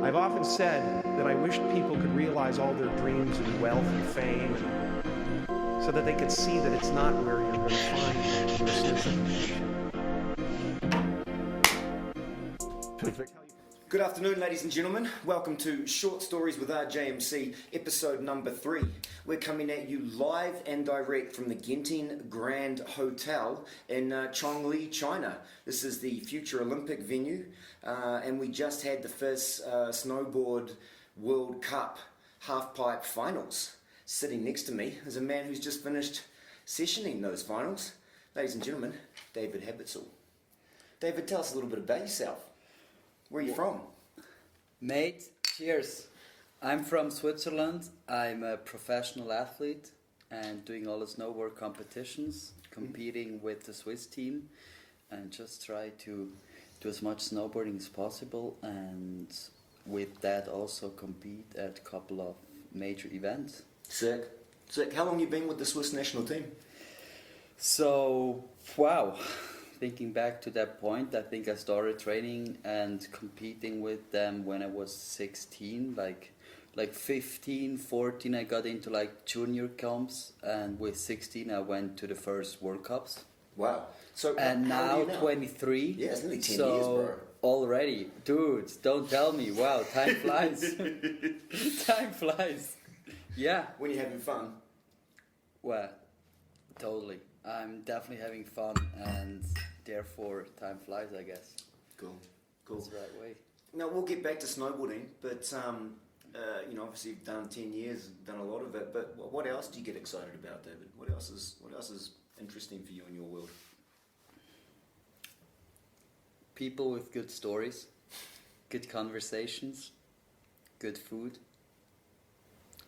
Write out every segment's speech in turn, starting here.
I've often said that I wished people could realize all their dreams and wealth and fame, so that they could see that it's not where you're going to find your sense of connection. Good afternoon, ladies and gentlemen. Welcome to Short Stories with RJMC, episode number 3. We're coming at you live and direct from the Genting Grand Hotel in Chongli, China. This is the future Olympic venue, and we just had the first Snowboard World Cup Halfpipe finals. Sitting next to me is a man who's just finished sessioning those finals. Ladies and gentlemen, David Habluetzel. David, tell us a little bit about yourself. Where are you from? Mate, cheers. I'm from Switzerland. I'm a professional athlete and doing all the snowboard competitions, competing with the Swiss team, and just try to do as much snowboarding as possible, and with that also compete at a couple of major events. Sick. How long have you been with the Swiss national team? So, wow. Thinking back to that point, I think I started training and competing with them when I was 16, like 15, 14 I got into like junior comps, and with 16 I went to the first World Cups. Wow. So and how now 23. Yeah, it's nearly 10 so years, bro. Already. Dude, don't tell me. Wow, time flies. Time flies. Yeah. When you're having fun. Well, totally. I'm definitely having fun, and therefore time flies, I guess. Cool. That's the right way. Now we'll get back to snowboarding, but obviously you've done 10 years, done a lot of it. But what else do you get excited about, David? What else is interesting for you in your world? People with good stories, good conversations, good food,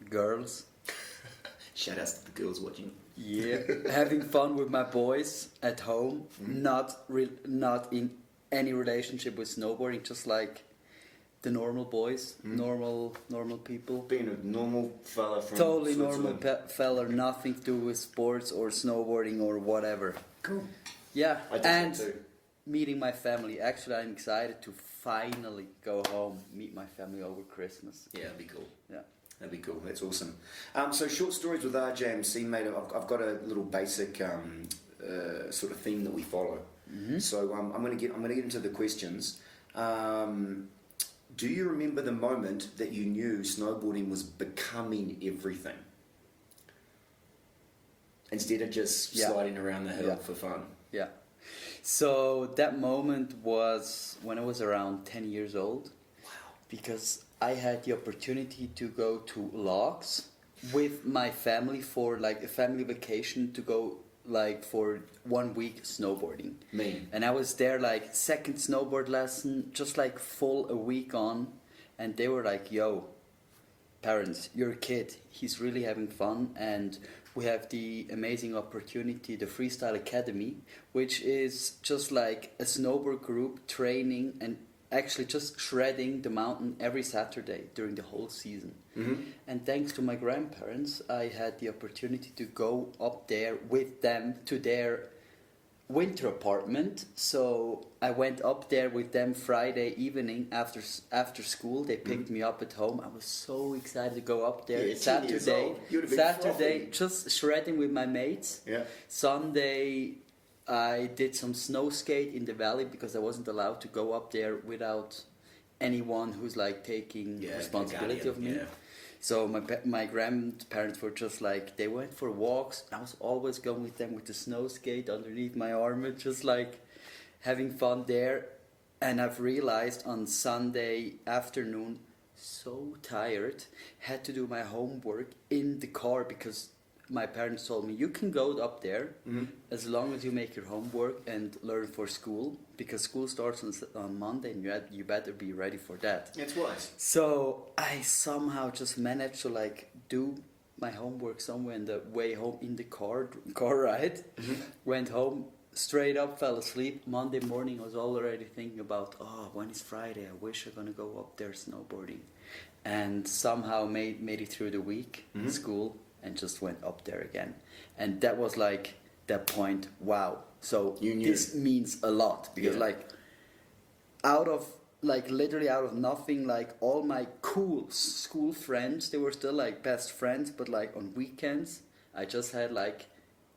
girls. Shout outs to the girls watching. Yeah, having fun with my boys at home, not in any relationship with snowboarding, just like the normal boys, normal people. Being a normal fella from Totally Switzerland. normal fella, nothing to do with sports or snowboarding or whatever. Cool. Yeah, I do and that too. meeting my family. Actually, I'm excited to finally go home, meet my family over Christmas. Yeah, that'd be cool. Yeah. That'd be cool. That's awesome. So Short Stories with RJMC, mate. I've got a little basic sort of theme that we follow. Mm-hmm. So I'm gonna get into the questions. Do you remember the moment that you knew snowboarding was becoming everything, instead of just sliding around the hill for fun? Yeah. So that moment was when I was around 10 years old. Wow. Because I had the opportunity to go to Logs with my family for like a family vacation, to go like for 1 week snowboarding. Me. And I was there like second snowboard lesson, just like full a week on, and they were like, yo, parents, your kid, he's really having fun, and we have the amazing opportunity, the Freestyle Academy, which is just like a snowboard group training and actually just shredding the mountain every Saturday during the whole season. Mm-hmm. And thanks to my grandparents, I had the opportunity to go up there with them to their winter apartment. So I went up there with them Friday evening after school. They picked me up at home. I was so excited to go up there. Yeah, 10 years old. You would've been frothy. Just shredding with my mates. Yeah. Sunday, I did some snow skate in the valley because I wasn't allowed to go up there without anyone who's like taking responsibility of me. Yeah. So my grandparents were just like, they went for walks. I was always going with them with the snow skate underneath my armor, just like having fun there. And I've realized on Sunday afternoon, so tired, had to do my homework in the car because my parents told me, you can go up there as long as you make your homework and learn for school, because school starts on Monday and you better be ready for that. That's wise. So I somehow just managed to like do my homework somewhere in the way home in the car ride. Went home, straight up, fell asleep. Monday morning I was already thinking about, when is Friday? I wish I'm gonna go up there snowboarding. And somehow made it through the week in school, and just went up there again. And that was like that point, wow. So this means a lot, because like out of like literally out of nothing, like all my cool school friends, they were still like best friends, but like on weekends I just had like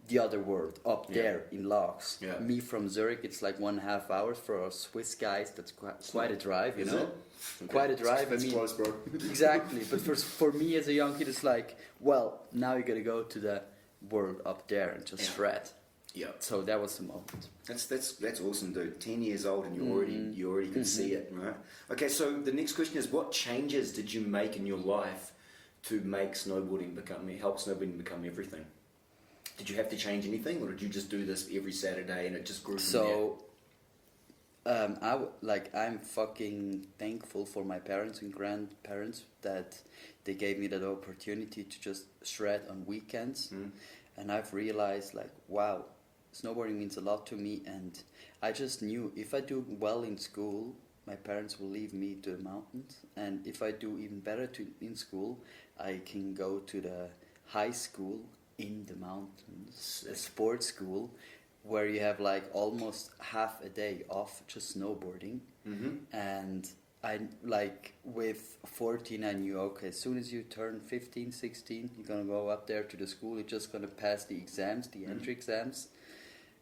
the other world up there in Logs. Yeah. Me from Zurich, it's like 1.5 hours for us Swiss guys. That's quite a drive, you Is know. it? Okay. Quite a drive. That's I mean, close, bro. exactly. But for me as a young kid, it's like, well, now you gotta go to the world up there and just shred. Yeah. So that was the moment. That's awesome, dude. 10 years old and you already can see it, right? Okay, so the next question is, what changes did you make in your life to make help snowboarding become everything? Did you have to change anything, or did you just do this every Saturday and it just grew from there? I'm fucking thankful for my parents and grandparents that they gave me that opportunity to just shred on weekends. And I've realized, like, wow, snowboarding means a lot to me, and I just knew if I do well in school, my parents will leave me to the mountains, and if I do even better in school, I can go to the high school in the mountains, a sports school, where you have like almost half a day off just snowboarding. And I like with 14 I knew, okay, as soon as you turn 15, 16, you're gonna go up there to the school, you're just gonna pass the exams, the entry exams.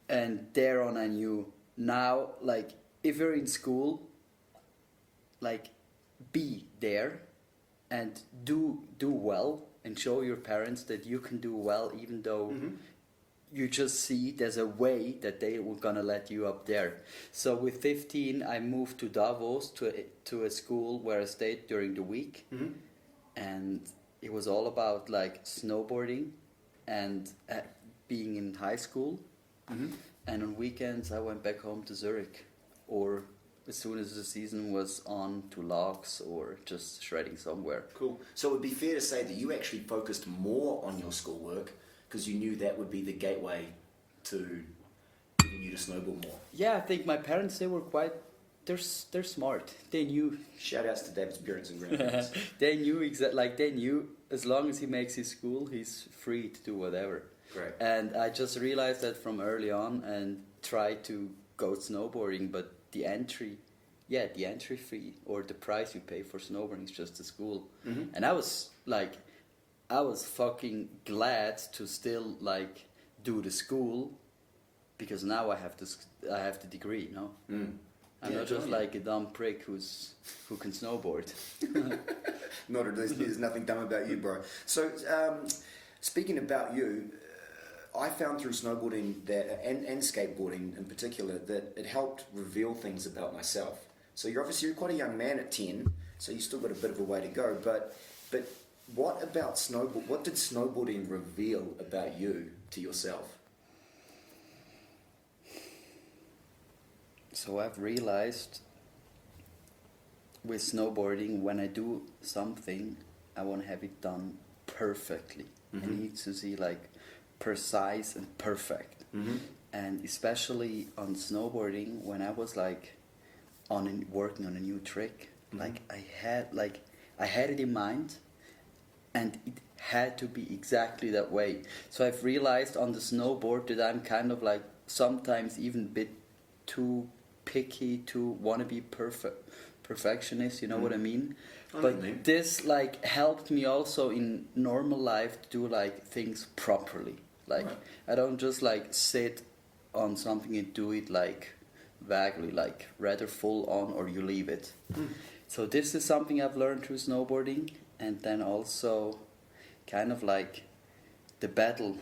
And there on I knew, now like if you're in school, like be there and do well and show your parents that you can do well, even though you just see there's a way that they were gonna let you up there. So with 15 I moved to Davos to a school where I stayed during the week, and it was all about like snowboarding and being in high school. And on weekends I went back home to Zurich, or as soon as the season was on, to Logs or just shredding somewhere. Cool. So it would be fair to say that you actually focused more on your schoolwork because you knew that would be the gateway to getting you to snowboard more. Yeah, I think my parents, they were quite, they're smart. They knew. Shout outs to David's parents and grandparents. They knew they knew as long as he makes his school, he's free to do whatever. Great. And I just realized that from early on and tried to go snowboarding, but the entry fee or the price you pay for snowboarding is just the school. And I was fucking glad to still like do the school, because now I have the degree, you know. I'm not just like a dumb prick who can snowboard. There's nothing dumb about you, bro. So speaking about you, I found through snowboarding that, and skateboarding in particular, that it helped reveal things about myself. So you're quite a young man at 10, so you still got a bit of a way to go. But what about snowboard? What did snowboarding reveal about you to yourself? So I've realized with snowboarding, when I do something, I want to have it done perfectly. I need to see like precise and perfect. And especially on snowboarding, when I was like working on a new trick, like I had it in mind, and it had to be exactly that way. So I've realized on the snowboard that I'm kind of like sometimes even a bit too picky, to want to be perfectionist, you know what I mean? But this like helped me also in normal life to do like things properly. Like I don't just like sit on something and do it like vaguely, like rather full on, or you leave it. So this is something I've learned through snowboarding, and then also kind of like the battle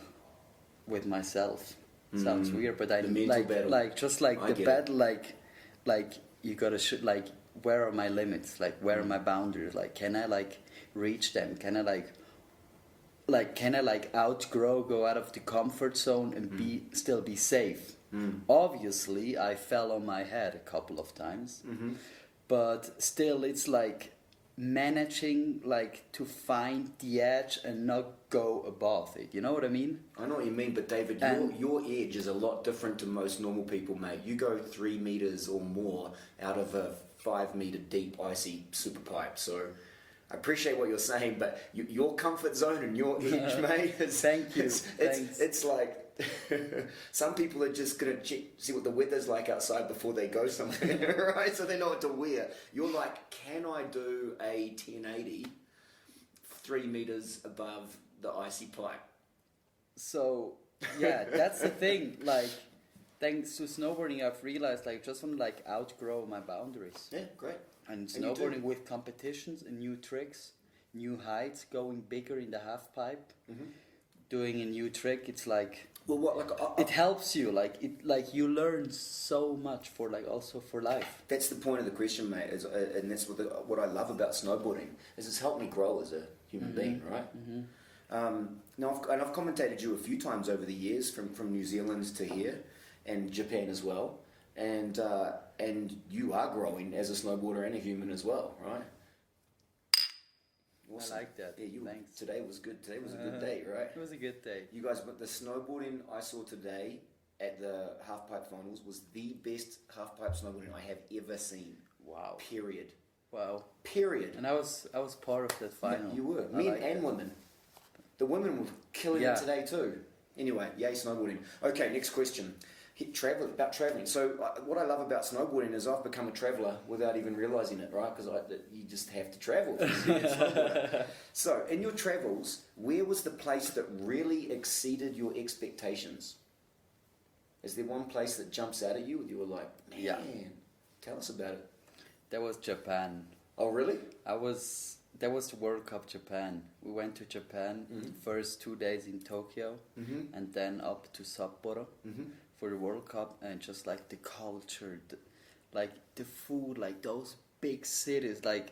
with myself. Sounds weird, but I like battle. Like just like I the battle, like you gotta like where are my limits? Like where are my boundaries? Like can I like reach them? Can I go out of the comfort zone and still be safe? Obviously, I fell on my head a couple of times, but still, it's like managing like to find the edge and not go above it. You know what I mean? I know what you mean, but David, your edge is a lot different to most normal people, mate. You go 3 meters or more out of a 5 meter deep icy super pipe, so I appreciate what you're saying, but your comfort zone and your edge, mate, Thank you. It's like Some people are just going to see what the weather's like outside before they go somewhere, right? So they know what to wear. You're like, can I do a 1080 3 meters above the icy pipe? So, yeah, that's the thing. Like, thanks to snowboarding, I've realized, like, just want to, like, outgrow my boundaries. Yeah, great. And snowboarding with competitions and new tricks, new heights, going bigger in the half pipe, doing a new trick, it's like... Well, what like it helps you, like you learn so much for like also for life. That's the point of the question, mate. And that's what I love about snowboarding is it's helped me grow as a human being, right? Now, I've commentated you a few times over the years, from New Zealand to here, and Japan as well, and you are growing as a snowboarder and a human as well, right? Awesome. I like that. Yeah, Thanks. Today was good. Today was a good day, right? It was a good day. You guys, but the snowboarding I saw today at the halfpipe finals was the best halfpipe snowboarding I have ever seen. Wow. Period. Wow. Period. And I was part of that final. You were. I Men like and that. women. The women were killing it today too. Anyway, yay snowboarding. Okay, next question. Traveling. So what I love about snowboarding is I've become a traveller without even realising it, right? Because you just have to travel. So in your travels, where was the place that really exceeded your expectations? Is there one place that jumps out at you? You were like, man, tell us about it. That was Japan. Oh, really? That was the World Cup Japan. We went to Japan, first 2 days in Tokyo, and then up to Sapporo for the World Cup, and just like the culture, like the food, like those big cities, like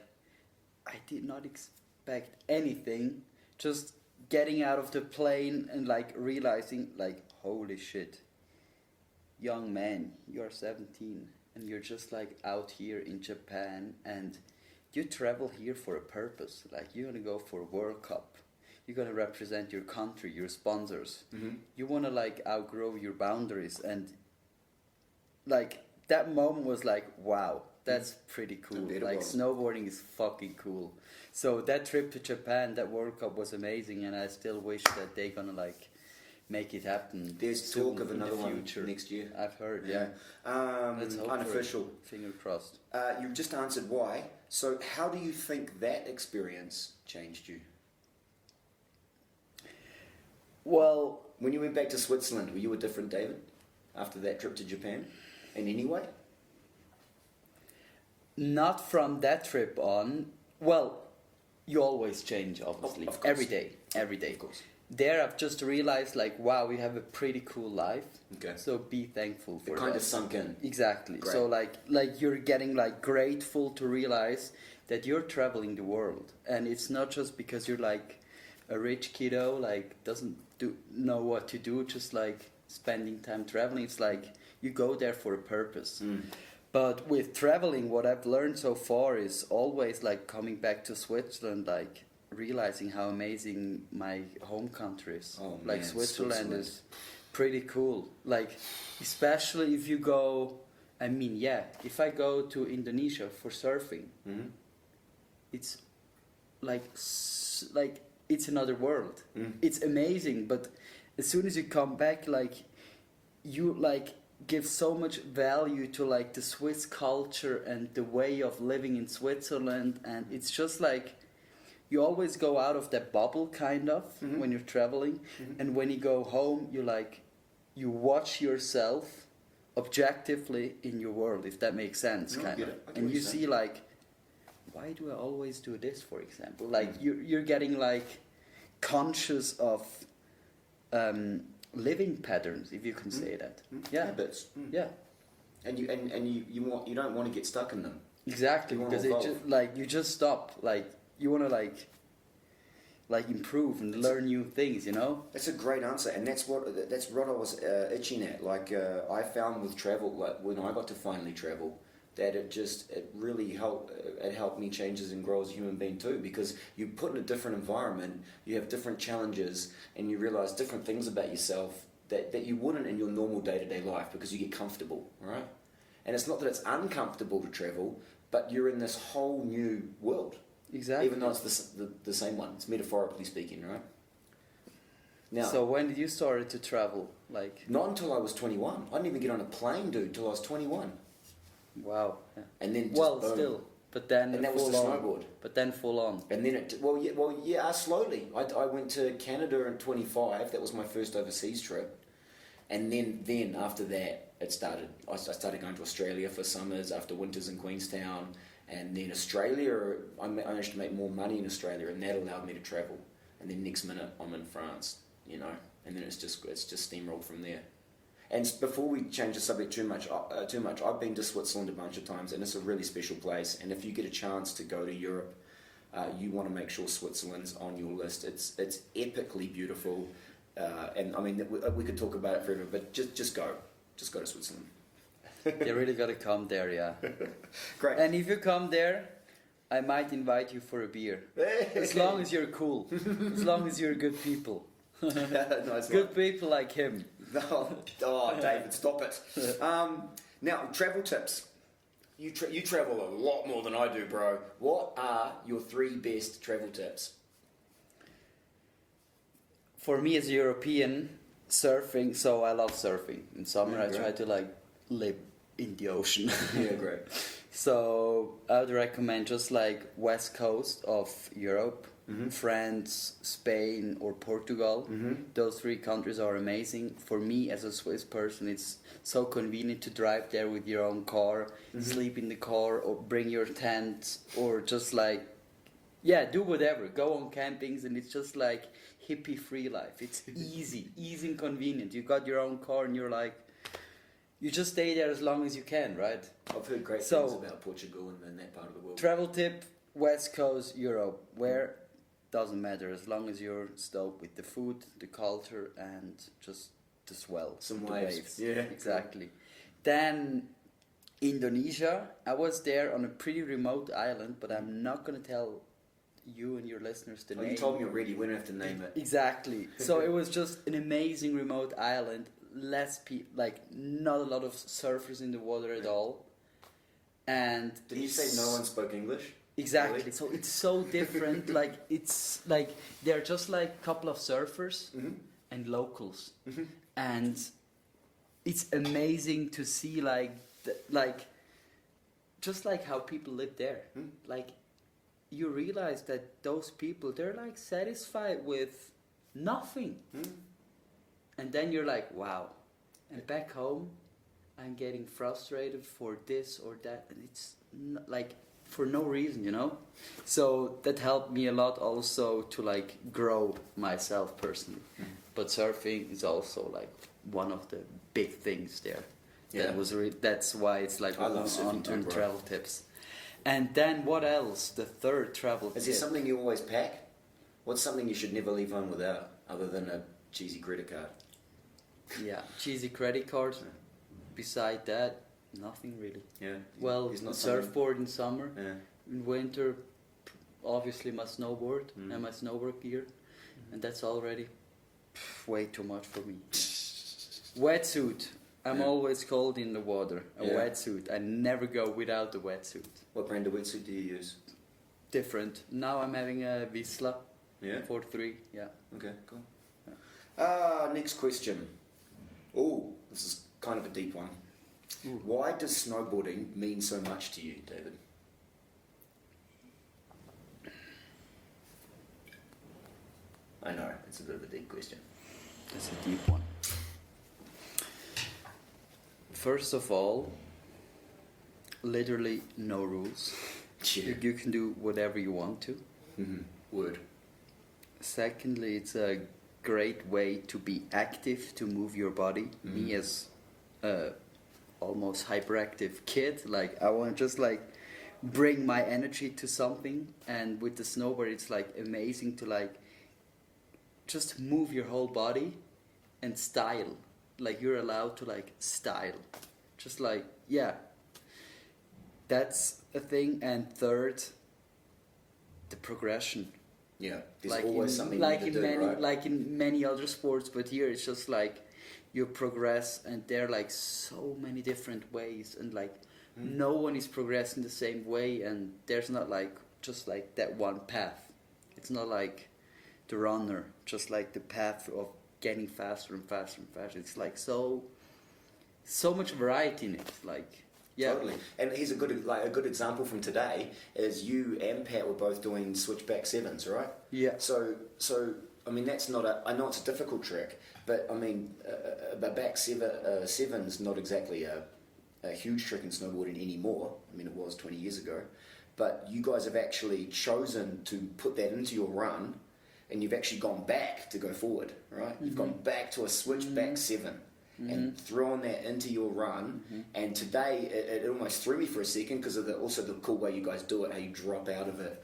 I did not expect anything. Just getting out of the plane and like realizing, like, holy shit, young man, you're 17 and you're just like out here in Japan, and you travel here for a purpose. Like, you're gonna go for a World Cup. You're gonna represent your country, your sponsors. You wanna like outgrow your boundaries, and like that moment was like, wow, that's pretty cool. Like, snowboarding is fucking cool. So that trip to Japan, that World Cup was amazing, and I still wish that they're gonna like make it happen. There's talk of another one next year. I've heard, Let's hope unofficial. Finger crossed. You've just answered why. So how do you think that experience changed you? Well, when you went back to Switzerland, were you a different David after that trip to Japan in any way? Not from that trip on. Well, you always change, obviously. Of course. Every day. Of course. There I've just realized, like, wow, we have a pretty cool life. Okay. So be thankful for it that. kind of sunk in. Exactly. Great. So like you're getting like grateful to realize that you're traveling the world, and it's not just because you're like a rich kiddo, like doesn't know what to do, just like spending time traveling. It's like you go there for a purpose. But with traveling, what I've learned so far is always like coming back to Switzerland, like realizing how amazing my home country is. Oh, like man, Switzerland is pretty cool. Like, especially if you go, I mean, if I go to Indonesia for surfing, it's like it's another world. It's amazing, but as soon as you come back, like you like give so much value to like the Swiss culture and the way of living in Switzerland, and it's just like you always go out of that bubble kind of when you're traveling, and when you go home, you watch yourself objectively in your world, if that makes sense, kind of, and you see like, why do I always do this, for example? Like you're getting like conscious of living patterns, if you can say that. Habits. Yeah. And you don't want to get stuck in them. Exactly, because it just like you just stop. Like you want to like improve and learn new things, you know. That's a great answer, and that's what I was itching at. Like I found with travel, like when I got to finally travel, that it really helped me change and grow as a human being too, because you put in a different environment, you have different challenges, and you realize different things about yourself that you wouldn't in your normal day-to-day life, because you get comfortable, right? And it's not that it's uncomfortable to travel, but you're in this whole new world. Exactly. Even though it's the same one, it's metaphorically speaking, right? Now, So when did you start to travel? Like, not until I was 21. I didn't even get on a plane, dude, until I was 21. wow. Yeah. And then just Well, boom. still, but then And that was full the on. snowboard. But then full on. And then slowly. I went to Canada in 25. That was my first overseas trip. And then after that, it started. I started going to Australia for summers, after winters in Queenstown. And then Australia, I managed to make more money in Australia, and that allowed me to travel. And then next minute, I'm in France, you know. And then it's just steamrolled from there. And before we change the subject too much, I've been to Switzerland a bunch of times, and it's a really special place. And if you get a chance to go to Europe, you want to make sure Switzerland's on your list. It's epically beautiful, and I mean we could talk about it forever, but just go to Switzerland. You really got to come there, yeah. Great. And if you come there, I might invite you for a beer. As long as you're cool. As long as you're good people. Nice Good one. people like him. Oh, David, stop it. Now, travel tips. You travel a lot more than I do, bro. What are your 3 best travel tips? For me as a European, surfing, so I love surfing. In summer Yeah, I try great. to like live in the ocean. Yeah, great. So I would recommend just like west coast of Europe, Mm-hmm. France, Spain or Portugal. Those 3 countries are amazing. For me as a Swiss person, it's so convenient to drive there with your own car, sleep in the car or bring your tent or just like, yeah, do whatever. Go on campings and it's just like hippie free life. It's easy and convenient. You got your own car and you're like, you just stay there as long as you can, right? I've heard great So- things about Portugal and that part of the world. Travel tip, West Coast, Europe. Where? Doesn't matter as long as you're stoked with the food, the culture, and just the swell. Some the waves. Yeah. Exactly. Then Indonesia. I was there on a pretty remote island, but I'm not going to tell you and your listeners the name. You told me already, we don't have to name it. Exactly. So it was just an amazing remote island. Less people, like not a lot of surfers in the water at all. And Did you say no one spoke English? Exactly. Really? So it's so different. Like it's like they're just like a couple of surfers and locals, and it's amazing to see like just like how people live there. Like you realize that those people they're like satisfied with nothing, and then you're like, wow. And back home, I'm getting frustrated for this or that, and it's like. For no reason, you know. So that helped me a lot also to like grow myself personally. But surfing is also like one of the big things there. Yeah. That's why it's like I love surfing too, on bro. travel tips. And then what else? The third travel Is tip. there something you always pack? What's something you should never leave home without, other than a cheesy credit card? Yeah, cheesy credit card. Beside that, nothing really. Yeah. Well, It's a not something- surfboard in summer. Yeah. In winter, obviously my snowboard and my snowboard gear, and that's already way too much for me. Wetsuit. I'm Yeah. always cold in the water. A Yeah. wetsuit. I never go without the wetsuit. What brand of wetsuit do you use? Different. Now I'm having a Wisla Yeah. 4.3. Yeah. Okay, cool. Next question. Oh, this is kind of a deep one. Why does snowboarding mean so much to you, David? I know, it's a bit of a deep question. That's a deep one. First of all, literally no rules. You can do whatever you want to. Word. Secondly, it's a great way to be active, to move your body. Me as a almost hyperactive kid, like I want to just like bring my energy to something, and with the snowboard it's like amazing to like just move your whole body and style. Like you're allowed to like style. Just like, yeah. That's a thing. And third, the progression. Yeah, there's Like always in, something like new in to do, many right? like in many other sports, but here it's just like you progress, and there are like so many different ways, and like no one is progressing the same way, and there's not like just like that one path. It's not like the runner, just like the path of getting faster and faster and faster. It's like so much variety in it. Like, yeah. Totally. And here's a good example from today is you and Pat were both doing switchback sevens, right? Yeah. So I mean that's not I know it's a difficult trick, but I mean a back seven's not exactly a huge trick in snowboarding anymore. I mean it was 20 years ago, but you guys have actually chosen to put that into your run, and you've actually gone back to go forward, right? You've gone back to a switchback seven. And thrown that into your run, and today it almost threw me for a second because of also the cool way you guys do it, how you drop out of it,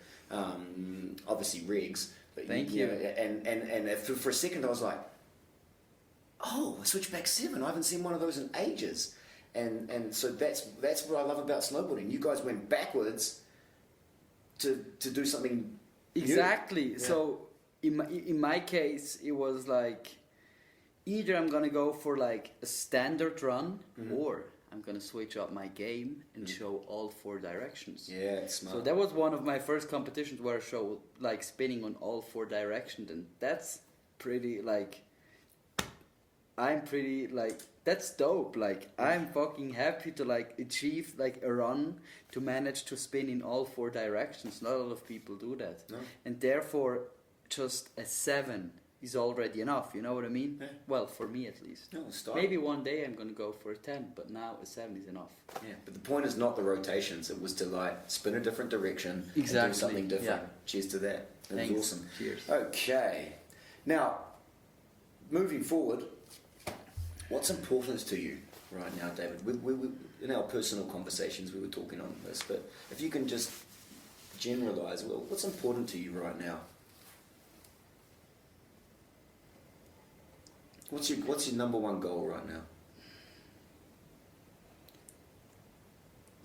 obviously regs. But Thank you. And for a second I was like, oh, a switchback seven! I haven't seen one of those in ages, and so that's what I love about snowboarding. You guys went backwards to do something Exactly. new. Yeah. So in my case, it was like, either I'm gonna go for like a standard run, or I'm gonna switch up my game and show all 4 directions. Yeah, it's smart. So that was one of my first competitions where I showed like spinning on all 4 directions, and that's pretty like, that's dope. Like, I'm fucking happy to like achieve like a run to manage to spin in all 4 directions. Not a lot of people do that. No. And therefore just a 7 is already enough, you know what I mean? Yeah. Well, for me at least. No, style. Maybe one day I'm gonna go for a 10, but now a 7 is enough. Yeah, but the point is not the rotations. It was to like spin a different direction and Exactly, do something different. yeah. Cheers to that. That Thanks. was awesome. Cheers. Okay. Now, moving forward, what's important to you right now, David? We, in our personal conversations, we were talking on this, but if you can just generalize, well, what's important to you right now? What's your number one goal right now?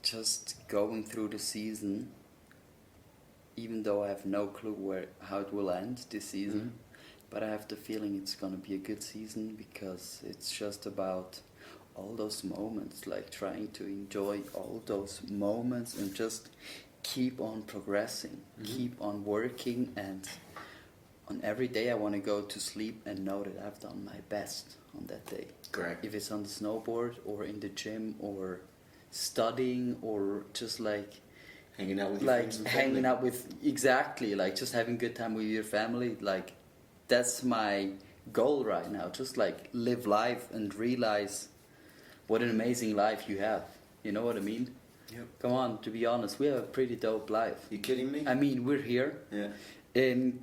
Just going through the season, even though I have no clue how it will end this season, but I have the feeling it's gonna be a good season because it's just about all those moments, like trying to enjoy all those moments and just keep on progressing, keep on working, and on every day I want to go to sleep and know that I've done my best on that day. Correct. If it's on the snowboard or in the gym or studying or just like Hanging out with your like friends and hanging family. out with, exactly, like just having a good time with your family. Like, that's my goal right now. Just like live life and realize what an amazing life you have. You know what I mean? Yep. Come on, to be honest, we have a pretty dope life. You kidding me? I mean, we're here. Yeah. In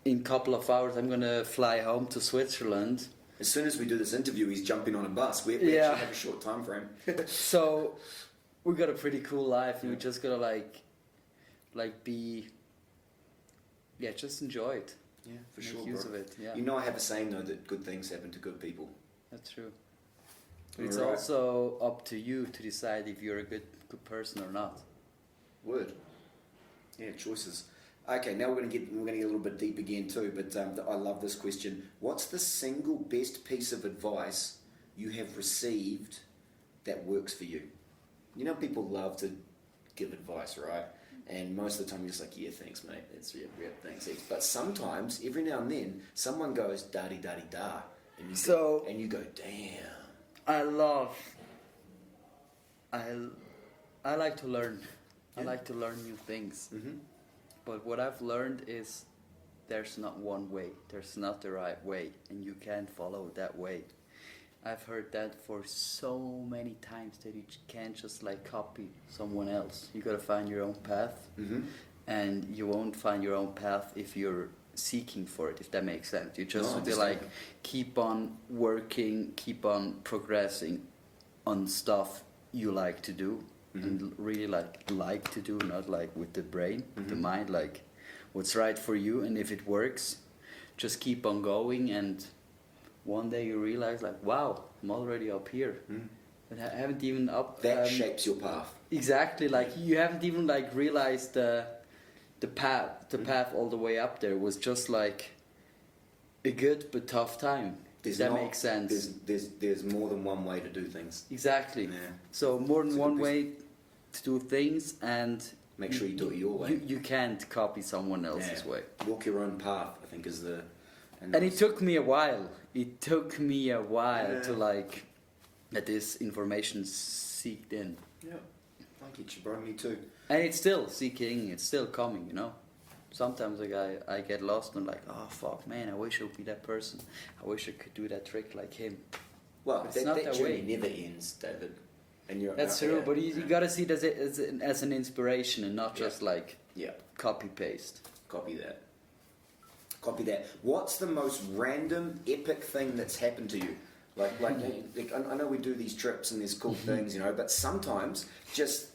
a couple of hours, I'm gonna fly home to Switzerland. As soon as we do this interview, he's jumping on a bus. We Yeah. actually have a short time frame. So we got a pretty cool life, and we just gotta like be, yeah, just enjoy it. Yeah, for Make sure, use bro. of it. Yeah, You know I have a saying though that good things happen to good people. that's true. But it's Alright. also up to you to decide if you're a good person or not. Word. Yeah, choices. Okay, now we're gonna get a little bit deep again too. But I love this question. What's the single best piece of advice you have received that works for you? You know, people love to give advice, right? And most of the time you're just like, yeah, thanks, mate. That's yeah, thanks. Heaps. But sometimes, every now and then, someone goes da-di-da-di-da, and you go, damn. I like to learn. I like to learn new things. Mm-hmm. But what I've learned is there's not one way. There's not the right way, and you can't follow that way. I've heard that for so many times that you can't just like copy someone else. You gotta find your own path, and you won't find your own path if you're seeking for it, if that makes sense. You just No, I have to like keep on working, keep on progressing on stuff you like to do, and really like to do, not like with the brain, with the mind, like what's right for you. And if it works, just keep on going, and one day you realize like, wow, I'm already up here. And I haven't even up That shapes your path. exactly, like you haven't even like realized the path all the way up there was just like a good but tough time. Does that make sense? There's more than one way to do things. Exactly. Yeah. So more It's than a good one way to do things, and Make sure you do it your way. You can't copy someone else's Yeah. way. Walk your own path, I think, is the And it took me a while. It took me a while Yeah. to like get this information seeked in. Yeah, I get you, bro. Me too. And it's still seeking, it's still coming, you know. Sometimes like I get lost and like, oh fuck, man, I wish I would be that person. I wish I could do that trick like him. Well, It's not that journey way. never ends, David. And you're That's true, but you gotta see it as an inspiration and not Yeah. just like Yeah, copy paste. copy that. Copy that. What's the most random, epic thing that's happened to you? Like I know we do these trips and there's cool things, you know, but sometimes just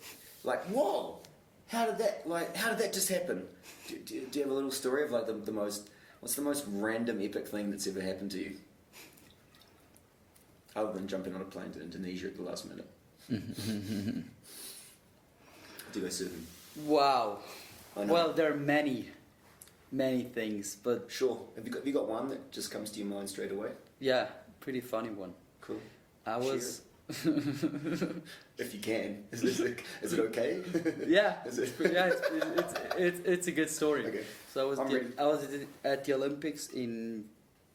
like, whoa, how did that just happen? Do you have a little story of like the most, what's the most random, epic thing that's ever happened to you? Other than jumping on a plane to Indonesia at the last minute. To go surfing. Wow. I know. Well, there are many things, but Sure. Have you got one that just comes to your mind straight away? yeah, pretty funny one. Cool. I was If you can. Is it okay? yeah, Is it? yeah, it's a good story. Okay. So I'm ready. I was at the Olympics in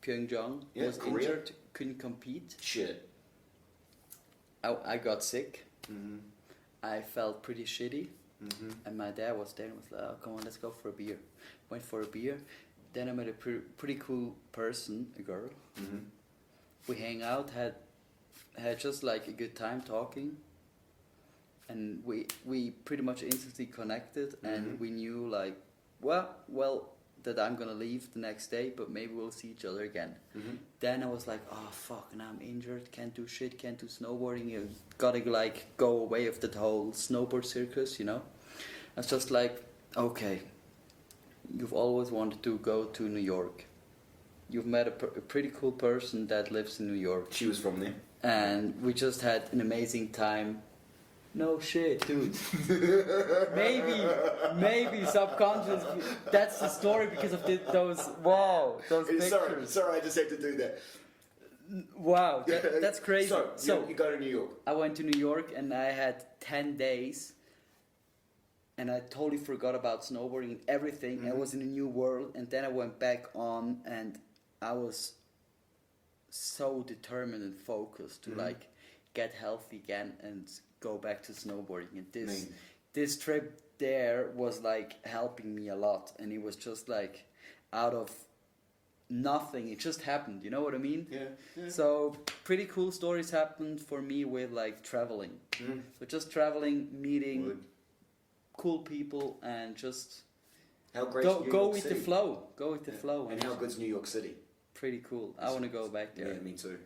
Pyeongchang. Yeah, Was Korea. injured, couldn't compete. Shit. I got sick. Mm-hmm. I felt pretty shitty, Mm-hmm. and my dad was there and was like, "Oh, come on, let's go for a beer." Went for a beer. Then I met a pretty cool person, a girl. Mm-hmm. We hang out, had just like a good time talking, and we pretty much instantly connected, and Mhm. we knew like, well that I'm gonna leave the next day, but maybe we'll see each other again. Mm-hmm. Then I was like, oh fuck, now I'm injured, can't do shit, can't do snowboarding. You gotta like go away of that whole snowboard circus, you know. I was just like, okay, you've always wanted to go to New York. You've met a pretty cool person that lives in New York. She was from there. And we just had an amazing time. No shit, dude. maybe subconscious. That's the story because of those pictures. Sorry, I just had to do that. Wow, that's crazy. So you go to New York. I went to New York and I had 10 days. And I totally forgot about snowboarding and everything. I was in a new world. And then I went back on and I was so determined and focused to like get healthy again and go back to snowboarding. And this trip there was like helping me a lot, and it was just like out of nothing, it just happened, you know what I mean? Yeah. So pretty cool stories happened for me with like traveling. So just traveling, meeting Would. cool people, and just How great go with the flow. Go with the flow. And how good's New York City? Pretty cool. I want to go back there. Yeah, me too.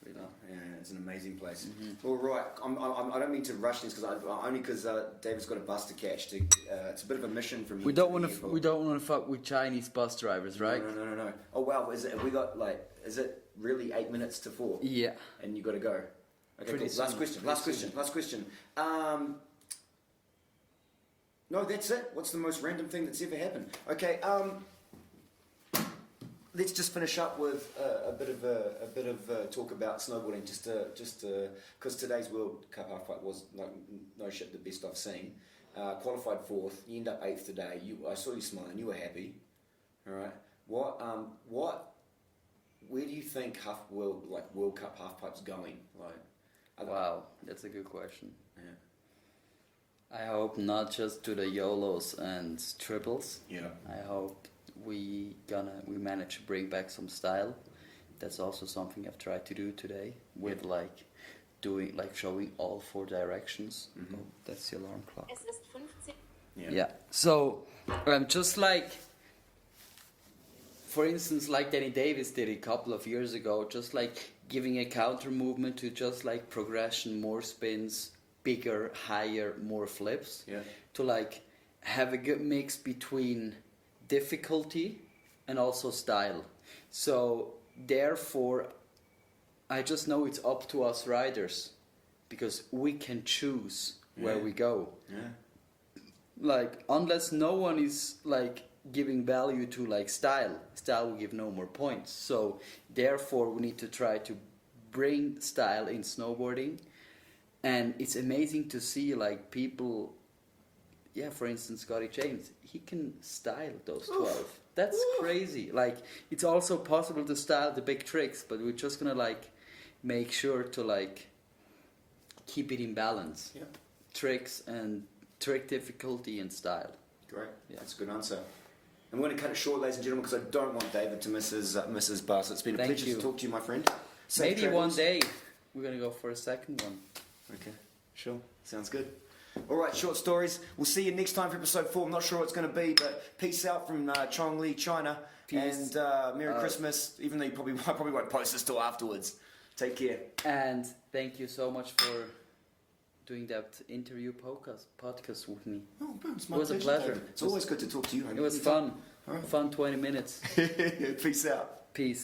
Really. Yeah, it's an amazing place. All right, I don't mean to rush this because David's got a bus to catch. It's a bit of a mission from. We don't want to fuck with Chinese bus drivers, right? No. Oh wow, have we got is it really 8 minutes to 4? Yeah. And you got to go. Okay, Pretty cool. soon. Last question. No, that's it. What's the most random thing that's ever happened? Okay, let's just finish up with a bit of talk about snowboarding, just because today's World Cup halfpipe was like no shit the best I've seen. Qualified 4th, you end up 8th today. I saw you smiling. You were happy. All right. Where do you think World Cup halfpipe's going? Wow, that's a good question. Yeah. I hope not just to the YOLOs and triples. Yeah. I hope we manage to bring back some style. That's also something I've tried to do today with showing all 4 directions. Mhm. Oh, that's the alarm clock. Es ist 15. Yeah. So just like, for instance, like Danny Davis did a couple of years ago, just like giving a counter movement to just like progression, more spins, bigger, higher, more flips. Yeah. To like have a good mix between difficulty and also style. So therefore, I just know it's up to us riders, because we can choose where we go. Yeah. Like, unless no one is like giving value to like style will give no more points. So therefore we need to try to bring style in snowboarding. And it's amazing to see like people yeah, for instance, Scotty James, he can style those 12. That's crazy. Like, it's also possible to style the big tricks, but we're just gonna like make sure to like keep it in balance. Yeah. Tricks and trick difficulty and style. Great. Yeah. That's a good answer. I'm going to cut it short, ladies and gentlemen, because I don't want David to miss his bus. It's been a Thank pleasure you. to talk to you, my friend. Safe Maybe travels. one day we're gonna go for a second one. Okay, sure. Sounds good. All right, short stories. We'll see you next time for episode 4. I'm not sure what it's going to be, but peace out from Chongli, China, Peace. and Merry Christmas. Even though I probably won't post this till afterwards. Take care. And thank you so much for doing that interview podcast with me. Oh, bro, it's my It was a pleasure. It's always good to talk to you. It was fun. Fun 20 minutes. Peace out. Peace.